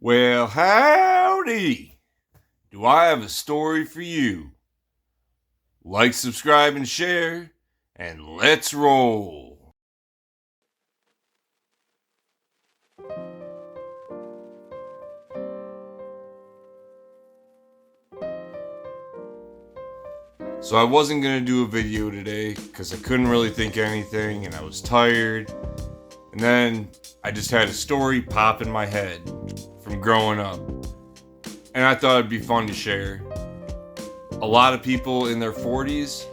Well, howdy! Do I have a story for you? Like, subscribe, and share, and let's roll! So I wasn't going to do a video today because I couldn't really think of anything and I was tired. And then I just had a story pop in my head from growing up. And I thought it'd be fun to share. A lot of people in their 40s,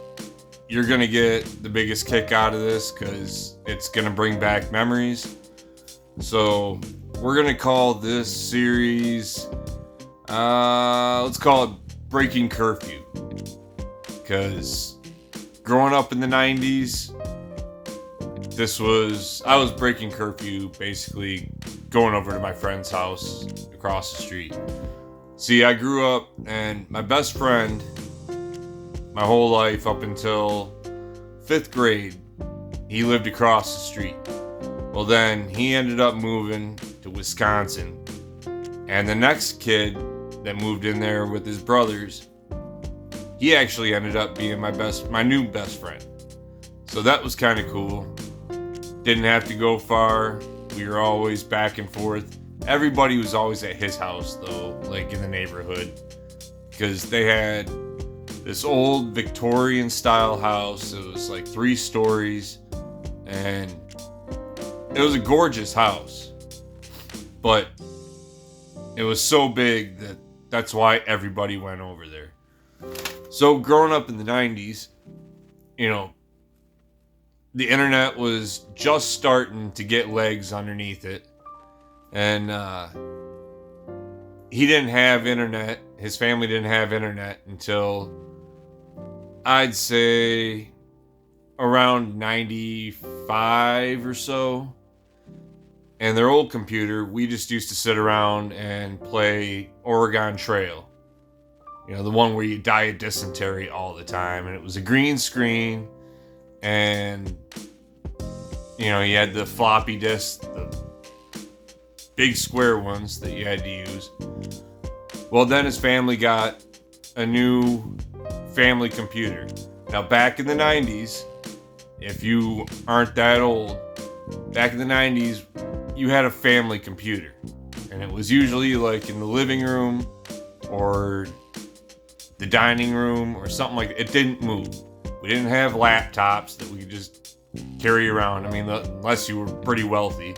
you're going to get the biggest kick out of this because it's going to bring back memories. So we're going to call this series, let's call it Breaking Curfew. Because growing up in the 90s, I was breaking curfew, basically going over to my friend's house across the street. See, I grew up and my best friend, my whole life up until 5th grade, he lived across the street. Well, then he ended up moving to Wisconsin. And the next kid that moved in there with his brothers, he actually ended up being my new best friend. So that was kind of cool. Didn't have to go far. We were always back and forth. Everybody was always at his house though, like in the neighborhood. Because they had this old Victorian style house. It was like 3 stories. And it was a gorgeous house. But it was so big that's why everybody went over there. So growing up in the 90s, the internet was just starting to get legs underneath it. And he didn't have internet. His family didn't have internet until, I'd say, around 95 or so. And their old computer, we just used to sit around and play Oregon Trail. The one where you die of dysentery all the time. And it was a green screen. And, you had the floppy disk, the big square ones that you had to use. Well, then his family got a new family computer. Now, back in the 90s, if you aren't that old, back in the 90s, you had a family computer. And it was usually like in the living room or the dining room or something like that. It didn't move. We didn't have laptops that we could just carry around. I mean, unless you were pretty wealthy.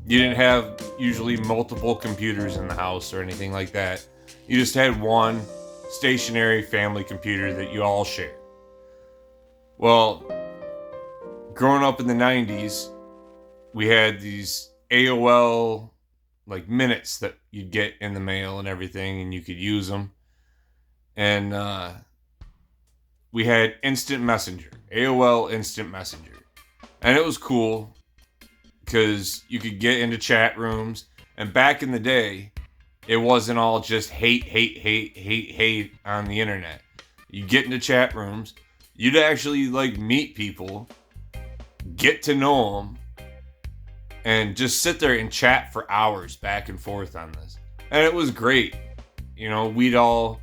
You didn't have usually multiple computers in the house or anything like that. You just had one stationary family computer that you all shared. Well, growing up in the 90s, we had these AOL minutes that you'd get in the mail and everything, and you could use them. And we had Instant Messenger, AOL Instant Messenger. And it was cool because you could get into chat rooms. And back in the day, it wasn't all just hate on the internet. You get into chat rooms, you'd actually meet people, get to know them, and just sit there and chat for hours back and forth on this. And it was great. We'd all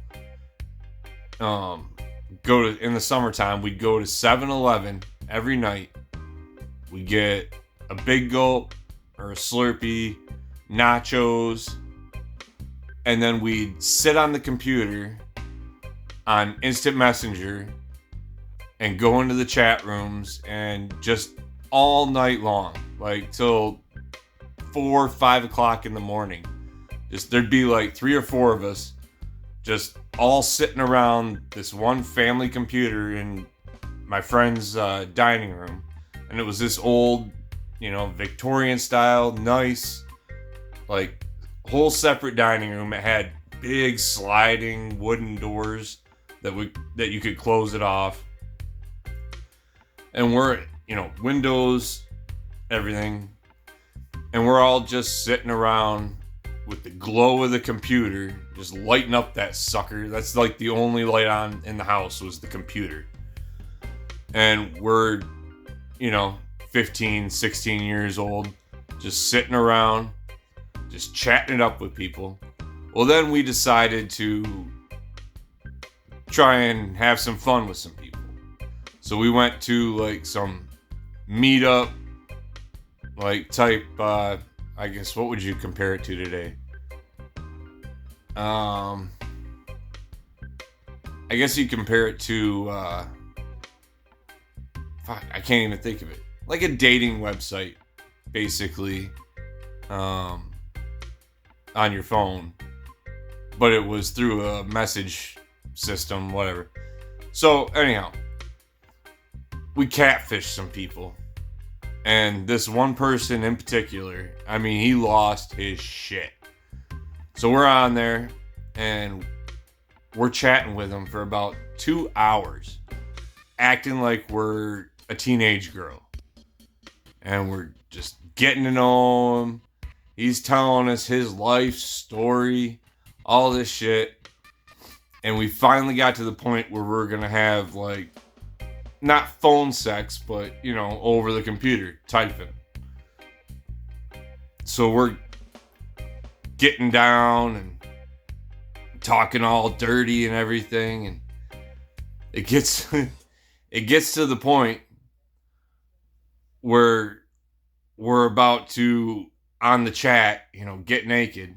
in the summertime, we'd go to 7-Eleven every night. We'd get a Big Gulp or a Slurpee, nachos, and then we'd sit on the computer on Instant Messenger and go into the chat rooms and just all night long, till 4 or 5 o'clock in the morning. There'd be 3 or 4 of us just all sitting around this one family computer in my friend's dining room. And it was this old, Victorian style, nice, whole separate dining room. It had big sliding wooden doors that you could close it off. And we're, windows, everything. And we're all just sitting around with the glow of the computer, just lighting up that sucker. That's the only light on in the house was the computer. And we're, 15, 16 years old. just sitting around, just chatting it up with people. Well, then we decided to try and have some fun with some people. So we went to like some meetup, like type, I guess, what would you compare it to today? I guess you compare it to, I can't even think of it. Like a dating website, basically, on your phone. But it was through a message system, whatever. So, anyhow, we catfished some people. And this one person in particular, I mean, he lost his shit. So we're on there, and we're chatting with him for about 2 hours, acting like we're a teenage girl. And we're just getting to know him. He's telling us his life story, all this shit. And we finally got to the point where we're going to have, like, not phone sex, but, you know, over the computer, typing. So we're getting down and talking all dirty and everything. And it gets to the point where we're about to, on the chat, you know, get naked.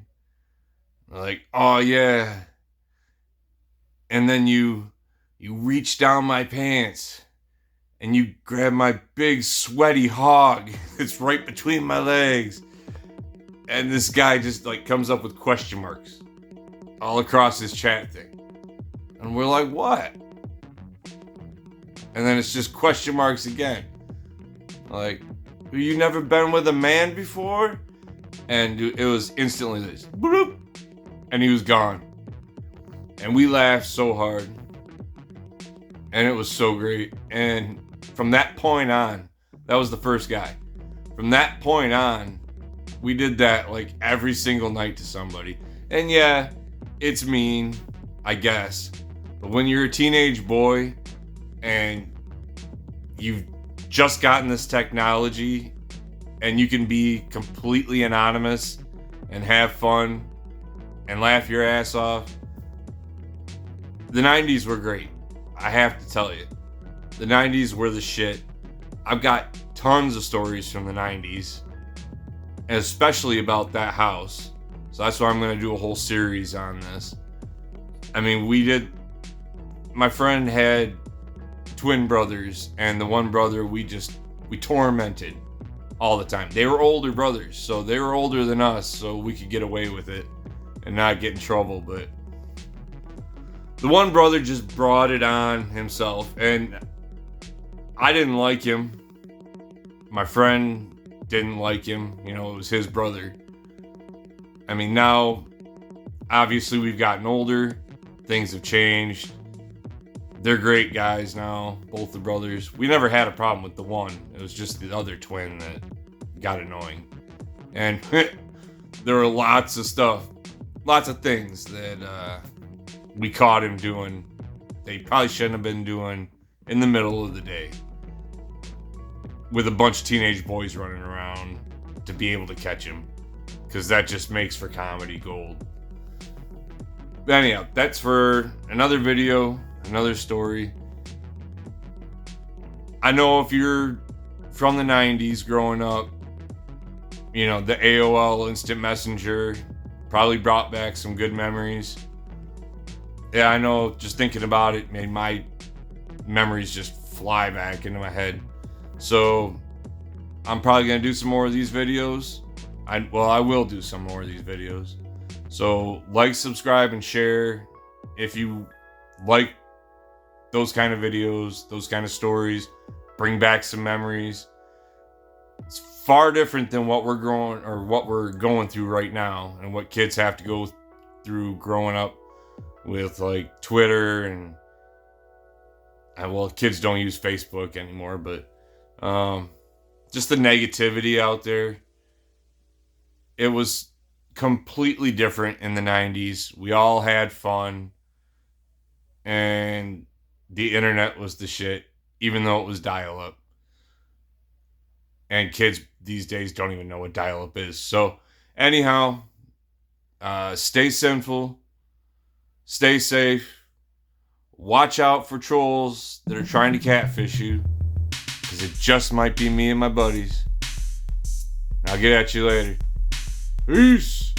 Like, oh yeah. And then you reach down my pants and you grab my big sweaty hog. It's right between my legs. And this guy just like comes up with question marks all across his chat thing. And we're like, what? And then it's just question marks again. Like, you never been with a man before? And it was instantly this. Bloop, and he was gone. And we laughed so hard. And it was so great. And from that point on, that was the first guy. From that point on, we did that like every single night to somebody. And yeah, it's mean, I guess. But when you're a teenage boy and you've just gotten this technology and you can be completely anonymous and have fun and laugh your ass off, the 90s were great. I have to tell you. The 90s were the shit. I've got tons of stories from the 90s, especially about that house. So that's why I'm going to do a whole series on this. I mean, my friend had twin brothers, and the one brother we tormented all the time. They were older brothers, so they were older than us, so we could get away with it and not get in trouble. But the one brother just brought it on himself, and I didn't like him. My friend didn't like him. You know, it was his brother. I mean, now, obviously, we've gotten older. Things have changed. They're great guys now, both the brothers. We never had a problem with the one. It was just the other twin that got annoying. And there were lots of things that we caught him doing they probably shouldn't have been doing in the middle of the day with a bunch of teenage boys running around to be able to catch him, because that just makes for comedy gold. But anyhow, that's for another video, another story. I know if you're from the 90s growing up, you know, the AOL Instant Messenger probably brought back some good memories. Yeah, I know, just thinking about it made my memories just fly back into my head. So I'm probably going to do some more of these videos. I will do some more of these videos. So like, subscribe, and share if you like those kind of videos, those kind of stories. Bring back some memories. It's far different than what we're going through right now, and what kids have to go through growing up with like Twitter and kids don't use Facebook anymore, but just the negativity out there. It was completely different in the 90s. We all had fun, and the internet was the shit, even though it was dial-up. And kids these days don't even know what dial-up is. So anyhow, stay sinful, stay safe, watch out for trolls that are trying to catfish you, because it just might be me and my buddies. I'll get at you later. Peace.